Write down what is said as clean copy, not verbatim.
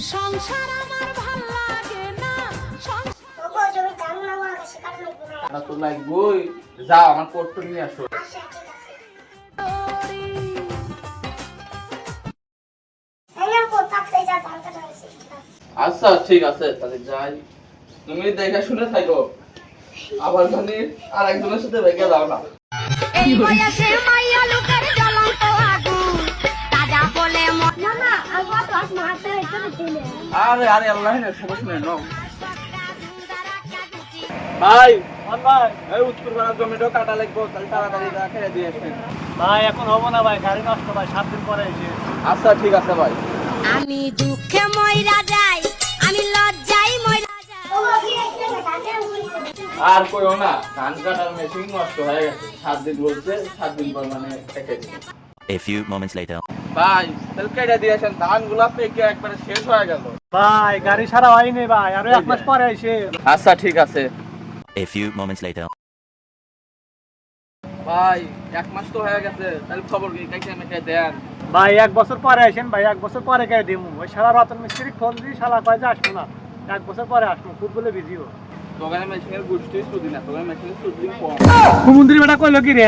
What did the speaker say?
সংসার আমার ভাল লাগে না ওগো জমি দাম না আমার কাছে কাটে না না তো লাগবই, যাও আমার কোটটা নিয়ে আসো। আচ্ছা ঠিক আছে হ্যালো কো তাতে যা দাম কাটা হইছে আচ্ছা ঠিক আছে, তাহলে যাই। তুমি দেখে শুনে থাকো, আবার জানি আর একজনের সাথে বেগে দাও না। এই বয়সে মাইয়া লোকের জ্বলন্ত আগুন তাজা বলে না না আলবা তো আস মারতে এটা দিলে আরে আরে আল্লাহ না সব শুনে নাও। ভাই ভাই এই উত্তর পাড়ার জমিটা কাটা লাগবে, তাহলে তাড়াতাড়ি খেয়ে দিয়ে আসেন। ভাই এখন হবো না ভাই, গাড়ি নষ্ট ভাই, 7 দিন পরে এসে। আচ্ছা ঠিক আছে ভাই। আমি দুঃখে মইরা যাই আমি লজ্জায় মইরা যাই ওগো কি রাখতে দাঁতে উঠছে আর কইও না, ধান কাটার মেশিন নষ্ট হয়ে গেছে, 7 দিন বলছে, 7 দিন পর মানে কেটে দিবে। A few moments later. ভাই তাহলে কেটে দিয়ে আসেন, ধানগুলা পেকে একবারে শেষ হয়ে গেল। ভাই গাড়ি সারা হয়নি ভাই, আরো 1 মাস পরে এসে। আচ্ছা ঠিক আছে A few moments later. ভাই, 1 মাস তো হয়ে গেছে, তাহলে খবর কি কাইছে আমাকে দেন। ভাই 1 বছর পরে আসেন ভাই, 1 বছর পরে গাড়ি দিমু। ওই শালা রতন মিস্ত্রি ফোন দিই, শালা কয় যে আসবো না, 1 বছর পরে আসবো, খুব বলে বিজি ও। দোকানে মেশিনের গুষ্টি সুদি না, দোকানে মেশিনের সুদি কম। কুমন্দির বেটা কইলো কি রে?